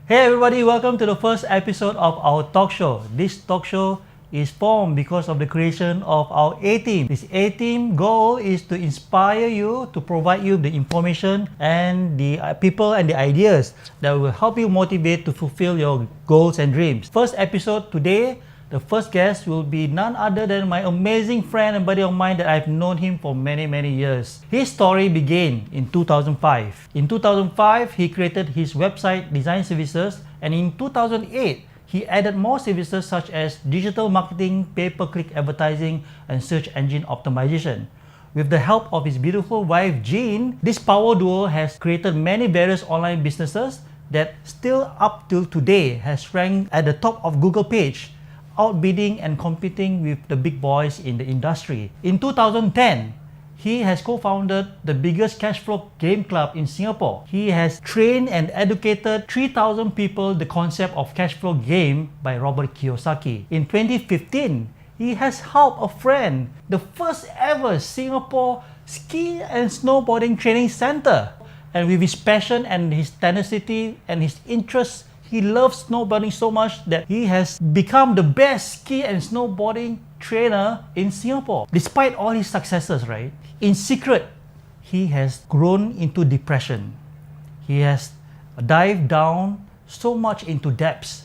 Hey everybody, welcome to the first episode of our talk show. This talk show is formed because of the creation of our A-team. This A-team goal is to inspire you, to provide you the information and the people and the ideas that will help you motivate to fulfill your goals and dreams. First episode today, the first guest will be none other than my amazing friend and buddy of mine that I've known him for many years. His story began in 2005. In 2005, he created his website design services, and in 2008, he added more services such as digital marketing, pay-per-click advertising, and search engine optimization. With the help of his beautiful wife Jean, this power duo has created many various online businesses that still up till today has ranked at the top of Google page, outbidding and competing with the big boys in the industry. In 2010, he has co-founded the biggest cash flow game club in Singapore. He has trained and educated 3,000 people the concept of cash flow game by Robert Kiyosaki. In 2015, he has helped a friend, the first ever Singapore ski and snowboarding training center. And with his passion and his tenacity and his interest, he loves snowboarding so much that he has become the best ski and snowboarding trainer in Singapore. Despite all his successes, right? In secret, he has grown into depression. He has dived down so much into depths.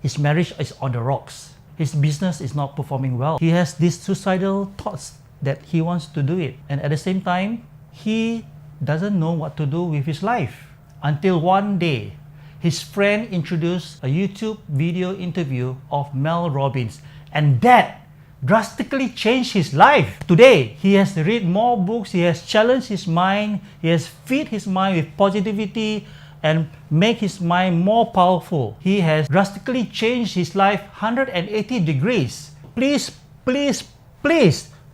His marriage is on the rocks. His business is not performing well. He has these suicidal thoughts that he wants to do it. And at the same time, he doesn't know what to do with his life. Until one day, his friend introduced a YouTube video interview of Mel Robbins, and that drastically changed his life. Today, he has read more books, he has challenged his mind, he has fed his mind with positivity and make his mind more powerful. He has drastically changed his life 180 degrees. Please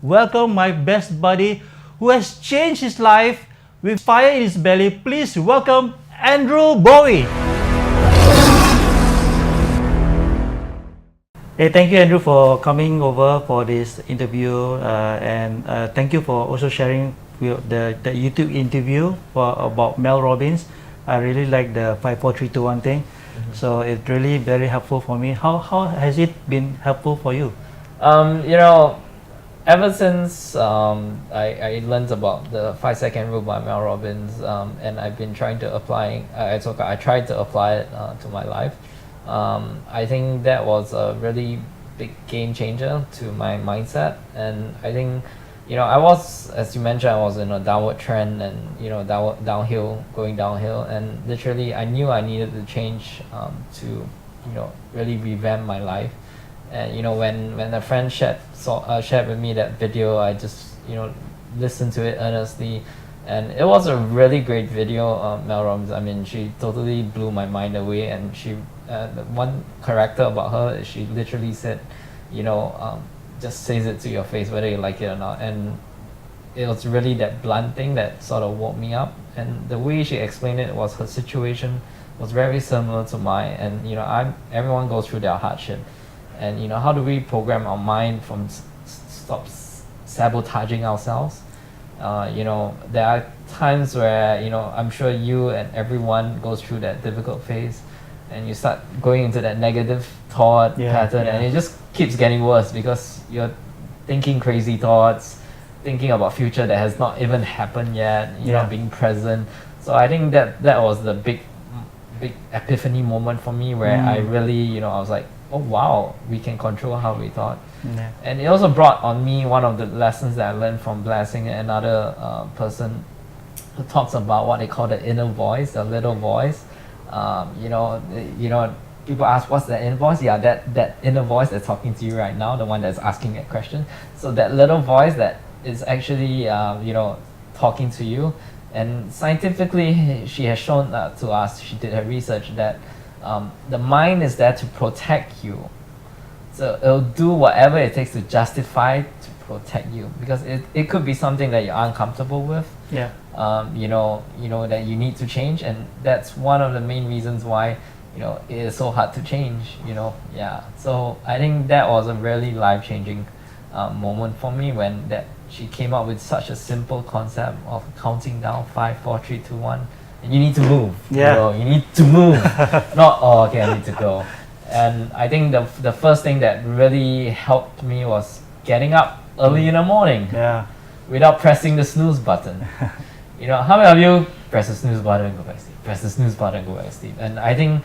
welcome my best buddy who has changed his life with fire in his belly. Please welcome Andrew Boey. Hey, thank you, Andrew, for coming over for this interview, and thank you for also sharing the YouTube interview about Mel Robbins. I really like the 5, 4, 3, 2, 1 thing. So it's really very helpful for me. How has it been helpful for you? Ever since I learned about the 5-second rule by Mel Robbins, and I've been trying to apply. I tried to apply it to my life. I think that was a really big game changer to my mindset, and I think, I was, as you mentioned, I was in a downward trend and going downhill, and literally I knew I needed to change to really revamp my life. And when a friend shared with me that video, I just listened to it earnestly, and it was a really great video. Mel Robbins, I mean, she totally blew my mind away, and she the one character about her is she literally said, just says it to your face whether you like it or not, and it was really that blunt thing that sort of woke me up. And the way she explained it was her situation was very similar to mine, and everyone goes through their hardship, and how do we program our mind from stop sabotaging ourselves? There are times where I'm sure you and everyone goes through that difficult phase, and you start going into that negative thought pattern, and it just keeps getting worse because you're thinking crazy thoughts, thinking about future that has not even happened yet. You're not being present. So I think that was the big epiphany moment for me, where I really I was like, oh wow, we can control how we thought. And it also brought on me one of the lessons that I learned from Blessing, another person who talks about what they call the inner voice, the little voice. People ask, what's the inner voice? Yeah, that inner voice that's talking to you right now, the one that's asking that question. So that little voice that is actually talking to you. And scientifically, she has shown to us, she did her research, that the mind is there to protect you. So it'll do whatever it takes to justify to protect you, because it could be something that you're uncomfortable with. That you need to change, and that's one of the main reasons why it is so hard to change. So I think that was a really life-changing moment for me, when that she came up with such a simple concept of counting down 5, 4, 3, 2, 1, you need to move. Yeah. You know, you need to move. Not, oh, okay, I need to go. And I think the first thing that really helped me was getting up early in the morning Yeah. without pressing the snooze button. You know, how many of you press the snooze button and go back to sleep? Press the snooze button and go back to sleep. And I think,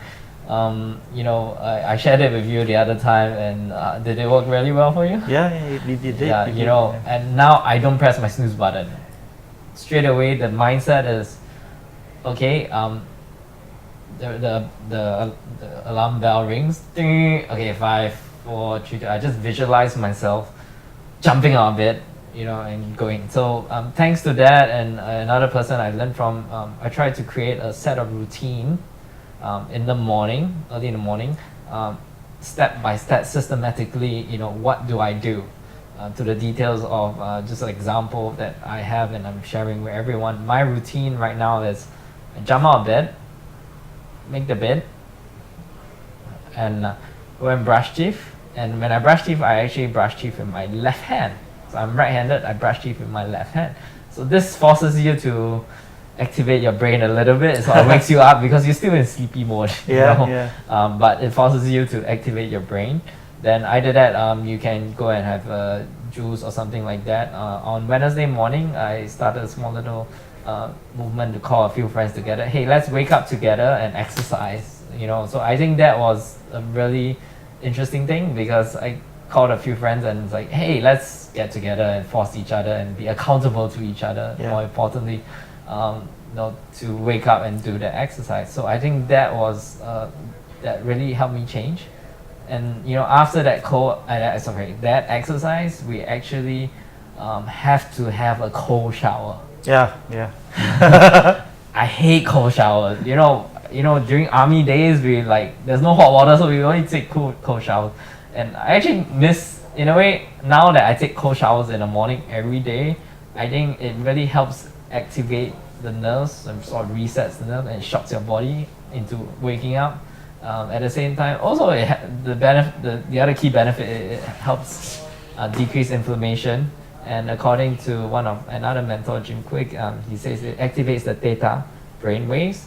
you know, I shared it with you the other time, and did it work really well for you? Yeah, it did. Yeah, it you did, know, yeah. and now I don't press my snooze button. Straight away, the mindset is, okay, the alarm bell rings. Ding, okay, 5, 4, 3, 2. I just visualize myself jumping out of bed, you know, and going. So thanks to that and another person I learned from, I tried to create a set of routine in the morning, early in the morning, step by step, systematically. You know, what do I do? To the details of just an example that I have and I'm sharing with everyone. My routine right now is I jump out of bed, make the bed, and go and brush teeth. And when I brush teeth, I actually brush teeth with my left hand. So I'm right-handed, I brush teeth with my left hand. So this forces you to activate your brain a little bit. So it wakes you up because you're still in sleepy mode. Yeah, you know? yeah. But it forces you to activate your brain. Then either that, you can go and have juice or something like that. On Wednesday morning, I started a small little movement to call a few friends together. Hey, let's wake up together and exercise. You know, so I think that was a really interesting thing because I called a few friends and it's like, hey, let's get together and force each other and be accountable to each other. Yeah. More importantly, you know, to wake up and do the exercise. So I think that was that really helped me change. And you know, after that that exercise, we actually have to have a cold shower. Yeah, yeah. I hate cold showers. You know, during army days, we like there's no hot water, so we only take cold showers. And I actually miss, in a way, now that I take cold showers in the morning every day. I think it really helps activate the nerves and sort of resets the nerve and shocks your body into waking up. At the same time, also the other key benefit, it helps decrease inflammation. And according to another mentor, Jim Quick, he says it activates the theta brain waves,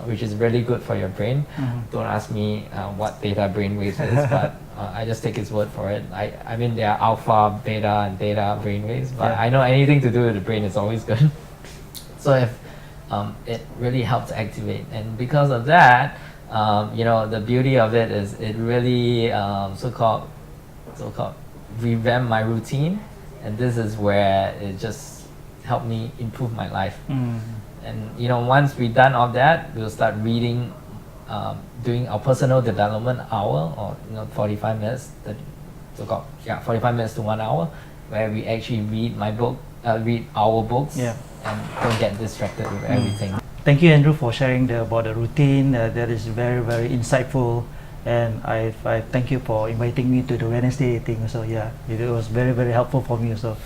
which is really good for your brain. Mm-hmm. Don't ask me what theta brain waves is, but I just take his word for it. I mean, there are alpha, beta, and theta brain waves, but Yeah. I know anything to do with the brain is always good. So if it really helps activate, and because of that, you know, the beauty of it is it really so-called revamp my routine, and this is where it just helped me improve my life. And you know, once we're done all that, we'll start reading, doing our personal development hour, or 45 minutes, 45 minutes to 1 hour, where we actually read read our books, Yeah. and don't get distracted with everything. Thank you, Andrew, for sharing about the routine. That is very, very insightful. And I thank you for inviting me to the Wednesday thing. So yeah, it was very, very helpful for me. So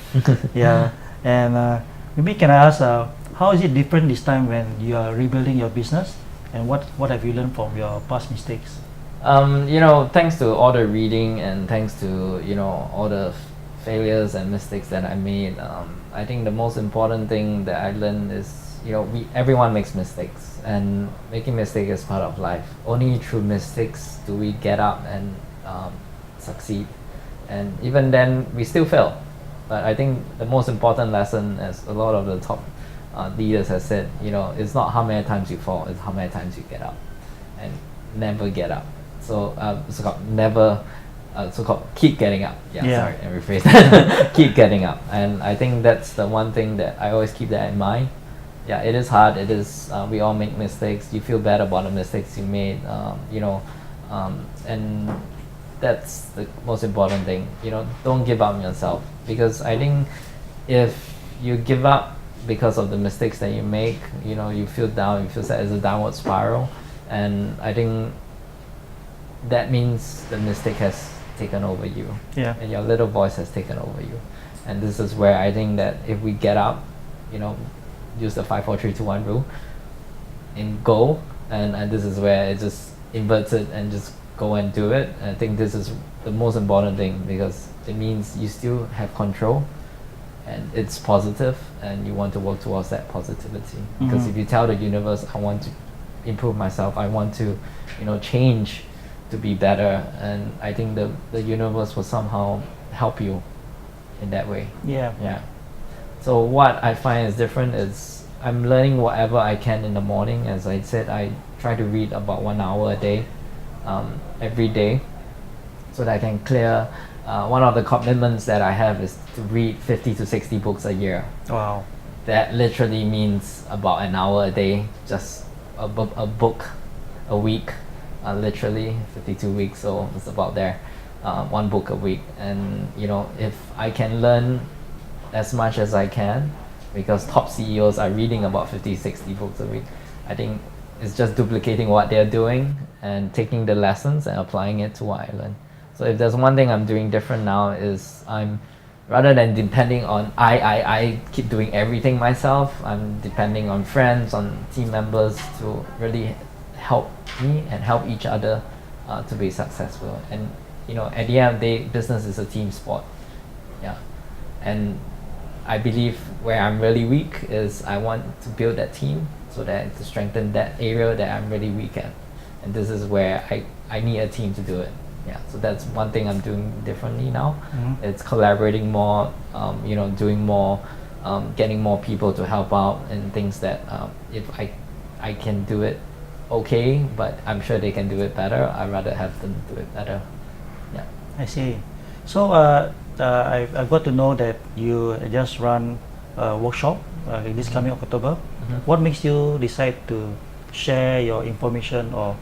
yeah, and maybe can I ask, how is it different this time when you are rebuilding your business, and what have you learned from your past mistakes? You know, thanks to all the reading and thanks to all the failures and mistakes that I made, I think the most important thing that I learned is everyone makes mistakes, and making mistakes is part of life. Only through mistakes do we get up and succeed, and even then we still fail. But I think the most important lesson, as a lot of the top leaders have said, it's not how many times you fall, it's how many times you get up, and never get up. So so-called keep getting up. Sorry, I rephrased that. Keep getting up, and I think that's the one thing that I always keep that in mind. Yeah, it is hard. It is. We all make mistakes. You feel bad about the mistakes you made. And that's the most important thing. Don't give up on yourself, because I think if you give up because of the mistakes that you make, you feel down. You feel sad. It's a downward spiral, and I think that means the mistake has taken over you. Yeah. And your little voice has taken over you. And this is where I think that if we get up, use the 5, 4, 3, 2, 1 rule and go, and this is where it just inverts it and just go and do it. And I think this is the most important thing, because it means you still have control and it's positive, and you want to work towards that positivity. Because if you tell the universe, I want to improve myself, I want to, change to be better, and I think the universe will somehow help you in that way. Yeah. So what I find is different is I'm learning whatever I can in the morning. As I said, I try to read about 1 hour a day, every day, so that I can clear. One of the commitments that I have is to read 50 to 60 books a year. Wow. That literally means about an hour a day, just a book a week, literally 52 weeks, so it's about there, 1 book a week. And if I can learn as much as I can, because top CEOs are reading about 50, 60 books a week, I think it's just duplicating what they're doing and taking the lessons and applying it to what I learned. So if there's one thing I'm doing different now is I'm, rather than depending on I keep doing everything myself, I'm depending on friends, on team members to really help me and help each other to be successful. And at the end of the day, business is a team sport. Yeah. And I believe where I'm really weak is I want to build that team so that to strengthen that area that I'm really weak at. And this is where I need a team to do it. Yeah, so that's one thing I'm doing differently now. It's collaborating more, doing more, getting more people to help out and things that if I can do it okay, but I'm sure they can do it better, I'd rather have them do it better. Yeah. I see. So I got to know that you just run a workshop this coming October. What makes you decide to share your information or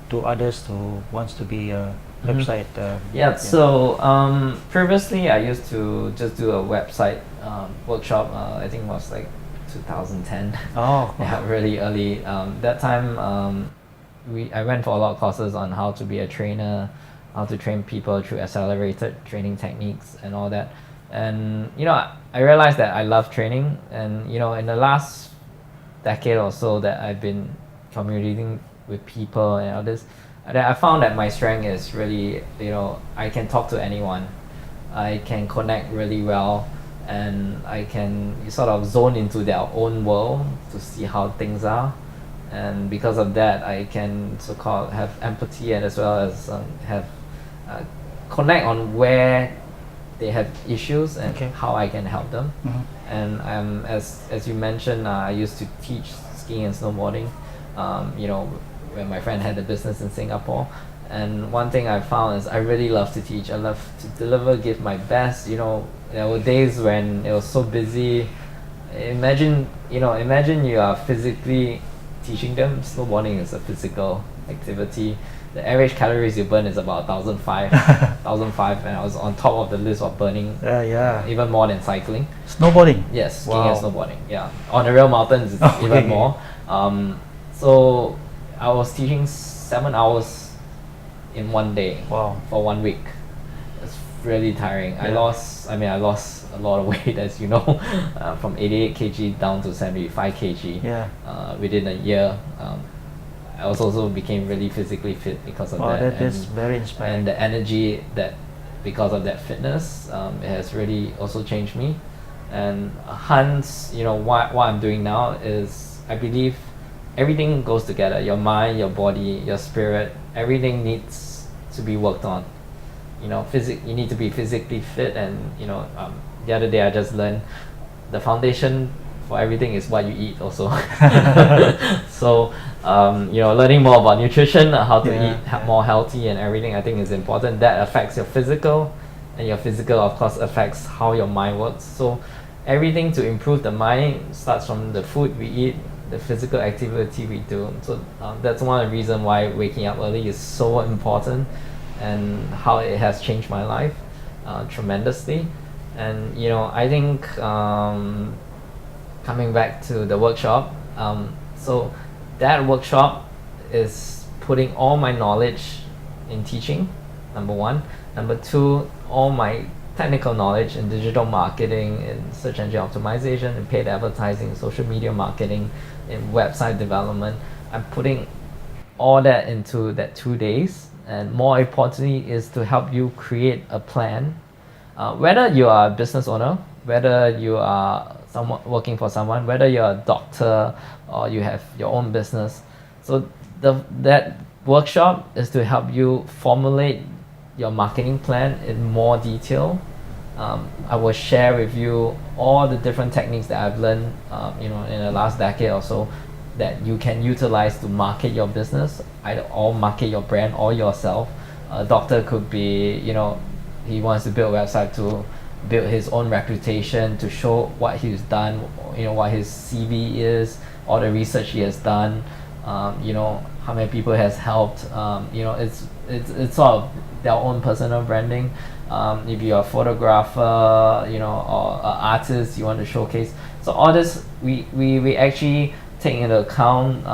to others who wants to be a website? So previously I used to just do a website workshop. I think it was like 2010. Oh. Yeah, really early. That time I went for a lot of courses on how to be a trainer, how to train people through accelerated training techniques and all that. And I realized that I love training, and in the last decade or so that I've been communicating with people and others, I found that my strength is really, I can talk to anyone, I can connect really well, and I can sort of zone into their own world to see how things are. And because of that, I can so-called have empathy, and as well as have connect on where they have issues and how I can help them. And as you mentioned, I used to teach skiing and snowboarding, when my friend had a business in Singapore. And one thing I found is I really love to teach. I love to deliver, give my best. There were days when it was so busy. Imagine you are physically teaching them. Snowboarding is a physical activity. The average calories you burn is about 1,005, 1,005, and I was on top of the list of burning even more than cycling. Snowboarding? Yes, skiing and snowboarding. Yeah, on the real mountains it's even more. So I was teaching 7 hours in one day for 1 week. It's really tiring. I lost a lot of weight, as you know, from 88 kg down to 75 kg within a year. I also became really physically fit because of that. That is very inspiring. And the energy that, because of that fitness, it has really also changed me. And hence, what I'm doing now is, I believe everything goes together. Your mind, your body, your spirit, everything needs to be worked on. You need to be physically fit, and the other day I just learned the foundation for everything is what you eat also. So learning more about nutrition, how to eat more healthy and everything, I think is important. That affects your physical, and your physical of course affects how your mind works. So everything to improve the mind starts from the food we eat, the physical activity we do. So that's one of the reasons why waking up early is so important, and how it has changed my life tremendously. And I think coming back to the workshop, so that workshop is putting all my knowledge in teaching, number one. Number two, all my technical knowledge in digital marketing, in search engine optimization, in paid advertising, social media marketing, in website development. I'm putting all that into that 2 days, and more importantly is to help you create a plan. Whether you are a business owner whether you are someone working for someone, whether you're a doctor or you have your own business. So that workshop is to help you formulate your marketing plan in more detail. I will share with you all the different techniques that I've learned, in the last decade or so, that you can utilize to market your business, either or market your brand or yourself. A doctor could be, he wants to build a website to build his own reputation, to show what he's done, what his CV is, all the research he has done, how many people has helped. It's sort of their own personal branding. If you're a photographer, or an artist, you want to showcase. So all this, we actually take into account,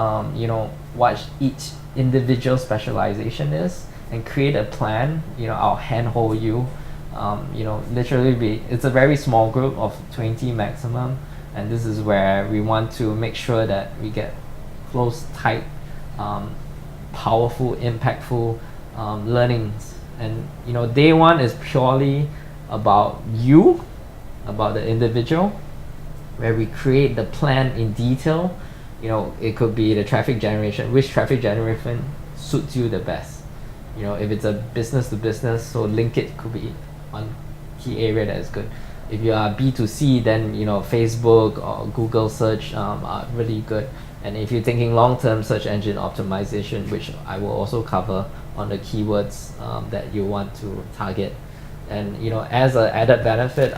what each individual specialization is, and create a plan. I'll handhold you. Literally it's a very small group of 20 maximum, and this is where we want to make sure that we get close, tight, powerful, impactful learnings. And day one is purely about you, about the individual, where we create the plan in detail. It could be the traffic generation, which traffic generation suits you the best. If it's a business to business, so link it could be one key area that is good. If you are B2C, then Facebook or Google search are really good. And if you're thinking long-term, search engine optimization, which I will also cover on the keywords that you want to target. And as an added benefit,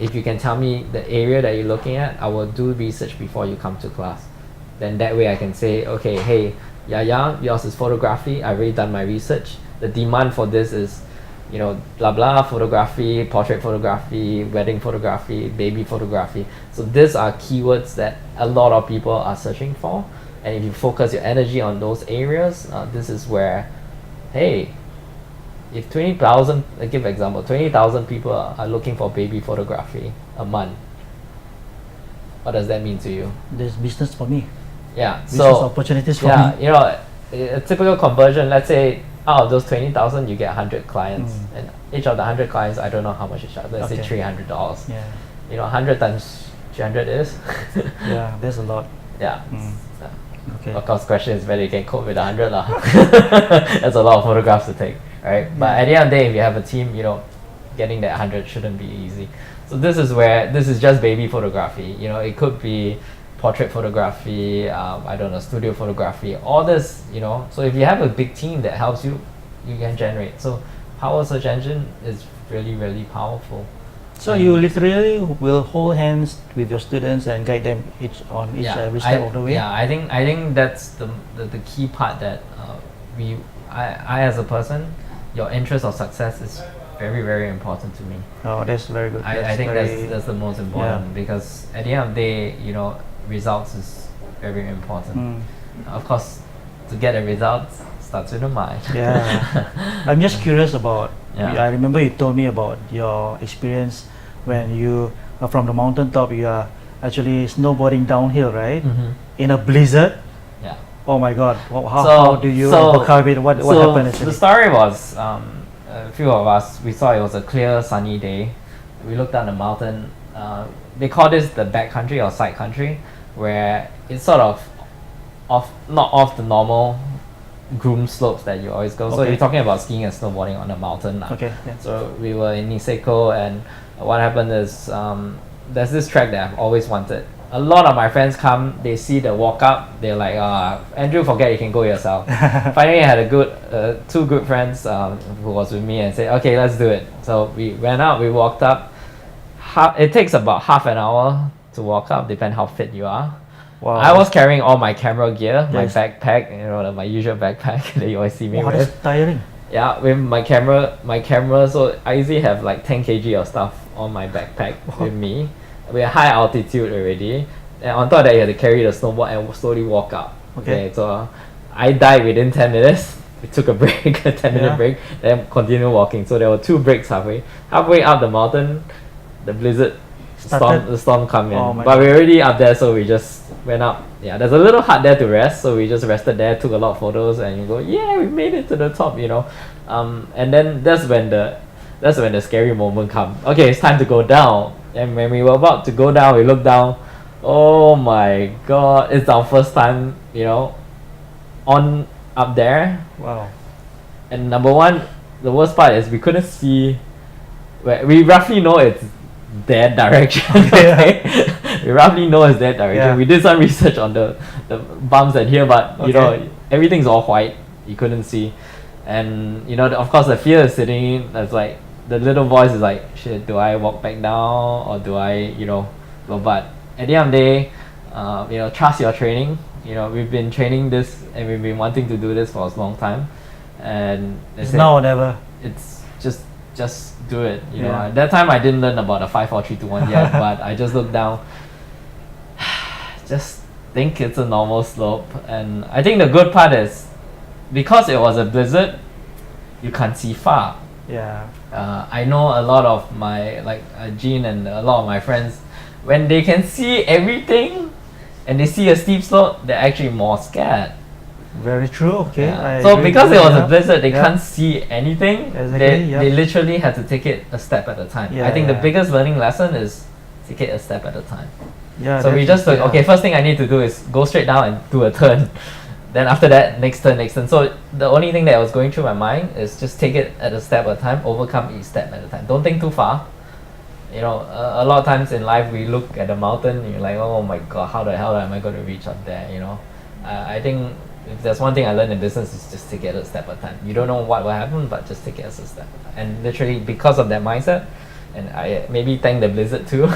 if you can tell me the area that you're looking at, I will do research before you come to class. Then that way I can say, okay, hey, Yaya, yours is photography. I've already done my research. The demand for this is, blah blah, photography, portrait photography, wedding photography, baby photography. So these are keywords that a lot of people are searching for. And if you focus your energy on those areas, this is where, hey, if 20,000, I give an example, 20,000 people are looking for baby photography a month, what does that mean to you? There's business for me. Yeah, Business so opportunities for me. a typical conversion, let's say out of those 20,000 you get 100 clients, and each of the 100 clients, I don't know how much you charge, let's say $300. Yeah. 100 times 300 is Yeah, there's a lot. yeah. So, Okay. of course, question is whether you can cope with 100 lah. That's a lot of photographs to take, right? But at the end of the day, if you have a team, getting that 100 shouldn't be easy. So this is just baby photography. It could be portrait photography, I don't know, studio photography, all this, So if you have a big team that helps you, you can generate. So Power Search Engine is really, really powerful. So you literally will hold hands with your students and guide them every step of the way. Yeah, I think that's the key part that I as a person, your interest or success is very, very important to me. Oh, that's very good. I think that's the most important, because at the end of the day, results is very important. Of course, to get the results starts with the mind. Yeah. I'm just curious about, Yeah. I remember you told me about your experience when you are from the mountaintop, you are actually snowboarding downhill, right? In a blizzard. Yeah. Oh my God. How do you overcome it? What happened actually? The story was, a few of us, we saw it was a clear sunny day. We looked down the mountain. They call this the back country or side country, where it's sort of not off the normal groomed slopes that you always go. So you're talking about skiing and snowboarding on a mountain now. Okay. Yeah. So we were in Niseko, and what happened is there's this track that I've always wanted. A lot of my friends come, they see the walk up, they're like, Andrew, forget, you can go yourself. Finally, I had two good friends who was with me and said, okay, let's do it. So we went out, we walked up. It takes about half an hour to walk up, depending how fit you are. Wow. I was carrying all my camera gear, my Yes. backpack, my usual backpack that you always see me Wow, with. that's tiring. Yeah, with my camera, so I usually have like 10 kg of stuff on my backpack with me. We're high altitude already, and on top of that, you have to carry the snowboard and slowly walk up. Okay. So I died within 10 minutes. We took a break, a 10-minute break, then continue walking. So there were 2 breaks halfway. Halfway up the mountain, the blizzard the storm come in. Oh my but God. we're already up there, so we just went up. Yeah, there's a little hut there to rest, so we just rested there, took a lot of photos, and you go, yeah, we made it to the top, And then that's when the scary moment come. Okay, it's time to go down. And when we were about to go down, we looked down. Oh my God! It's our first time, on up there. Wow. And number one, the worst part is we couldn't see. We roughly know it's that direction. Okay? We roughly know it's that direction. Yeah. We did some research on the bumps and here, but everything's all white. You couldn't see, and of course the fear is sitting in. That's like the little voice is like, shit, do I walk back down or do I go? But at the end of the day, trust your training. We've been training this and we've been wanting to do this for a long time, and It's now or never. it's just do it. Yeah. At that time I didn't learn about the 5 4 3 2 1 yet, but I just looked down. Just think it's a normal slope, and I think the good part is because it was a blizzard, you can't see far. Yeah. I know a lot of my Gene and a lot of my friends, when they can see everything and they see a steep slope, they're actually more scared. Very true. Okay. Yeah. I So agree because with it was that, a blizzard, they yeah. can't see anything. Exactly, They yeah. literally had to take it a step at a time. Yeah, I think the yeah. biggest learning lesson is take it a step at a time. Yeah. So we just took took, okay, first thing I need to do is go straight down and do a turn. Then after that, next turn. So the only thing that was going through my mind is just take it at a step at a time, overcome each step at a time. Don't think too far. A lot of times in life we look at the mountain and you're like, oh my God, how the hell am I going to reach up there? I think if there's one thing I learned in business is just take it a step at a time. You don't know what will happen, but just take it as a step. And literally because of that mindset, and I maybe thank the blizzard too,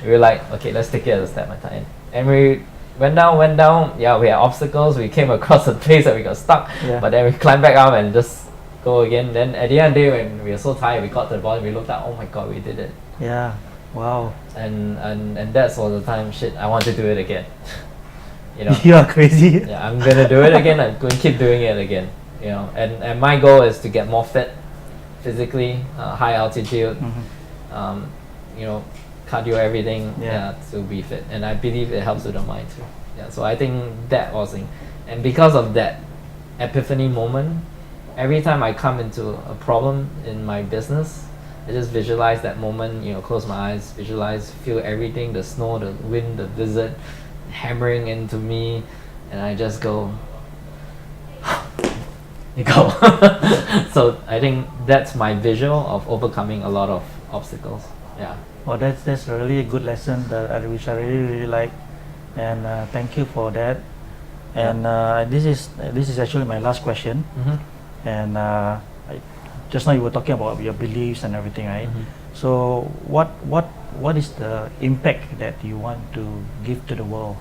we were like, okay, let's take it as a step at a time. And we went down. Yeah, we had obstacles. We came across a place that we got stuck, Yeah. but then we climbed back up and just go again. Then at the end of the day, when we were so tired, we got to the bottom. We looked at, oh my God, we did it. Yeah. Wow. And that's all the time. Shit, I want to do it again. You are crazy. Yeah, I'm gonna do it again. I'm going to keep doing it again. And my goal is to get more fit, physically, high altitude. Mhm. Cardio, everything, Yeah. to be fit. And I believe it helps with the mind too. Yeah, so I think that was it. And because of that epiphany moment, every time I come into a problem in my business, I just visualize that moment, close my eyes, visualize, feel everything, the snow, the wind, the blizzard hammering into me, and I just go, you go. So I think that's my visual of overcoming a lot of obstacles. Yeah. Oh, that's a really good lesson which I really like, and thank you for that. And this is actually my last question. Mm-hmm. And just now you were talking about your beliefs and everything, right? Mhm. So what is the impact that you want to give to the world?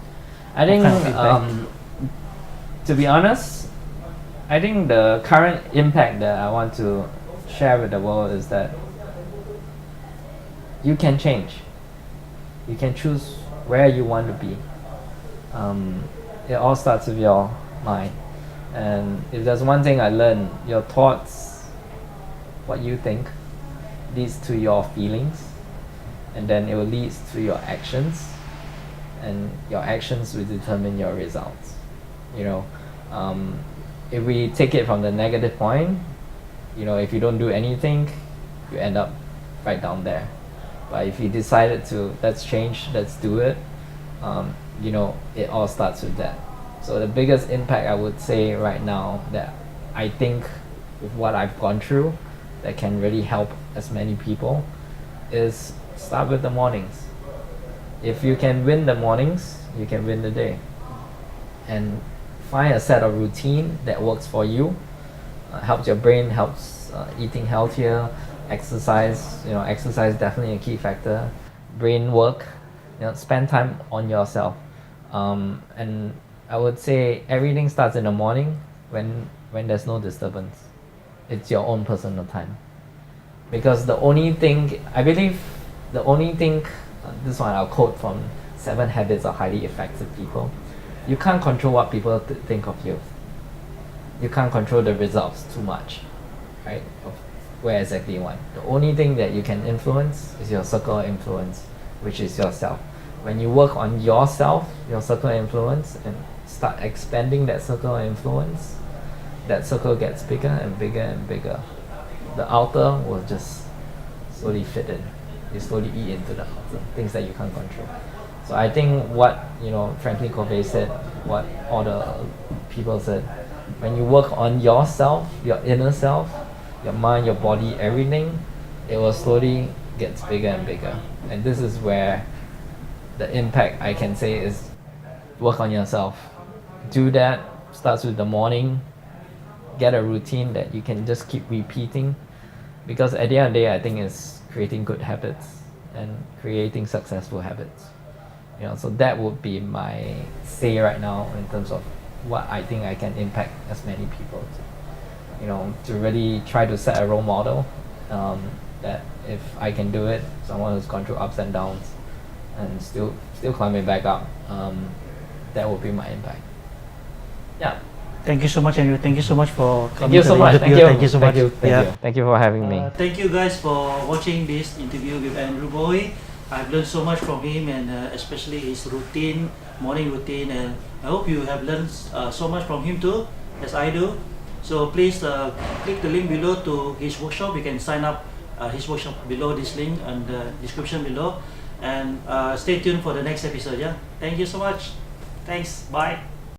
I think, kind of impact? to be honest, I think the current impact that I want to share with the world is that you can change. You can choose where you want to be. It all starts with your mind. And if there's one thing I learned, your thoughts, what you think, leads to your feelings, and then it will lead to your actions, and your actions will determine your results. If we take it from the negative point, if you don't do anything, you end up right down there. But if you decided to, let's change, let's do it, it all starts with that. So the biggest impact I would say right now that I think with what I've gone through that can really help as many people is start with the mornings. If you can win the mornings, you can win the day. And find a set of routine that works for you, helps your brain, helps eating healthier, exercise. Exercise is definitely a key factor. Brain work. Spend time on yourself. And I would say everything starts in the morning when there's no disturbance. It's your own personal time. Because the only thing, this one I'll quote from 7 Habits of Highly Effective People. You can't control what people think of you. You can't control the results too much, right? Of where exactly you want. The only thing that you can influence is your circle of influence, which is yourself. When you work on yourself, your circle of influence, and start expanding that circle of influence, that circle gets bigger and bigger and bigger. The outer will just slowly fit in. you slowly eat into the things that you can't control. So I think what Franklin Covey said, what all the people said, when you work on yourself, your inner self, your mind, your body, everything, it will slowly gets bigger and bigger. And this is where the impact, I can say, is work on yourself. Do that. Starts with the morning. Get a routine that you can just keep repeating, because at the end of the day, I think it's creating good habits and creating successful habits. So that would be my say right now in terms of what I think I can impact as many people to really try to set a role model, that if I can do it, someone who's gone through ups and downs and still climbing back up, that would be my impact. Yeah. Thank you so much, Andrew. Thank you so much for Thank coming you to so the much. interview. Thank you so much. Thank you for having me. Thank you guys for watching this interview with Andrew Boey. I've learned so much from him, and especially his routine, morning routine, and I hope you have learned so much from him too, as I do. So please click the link below to his workshop. You can sign up his workshop below this link and the description below, and stay tuned for the next episode. Yeah, thank you so much. Thanks. Bye.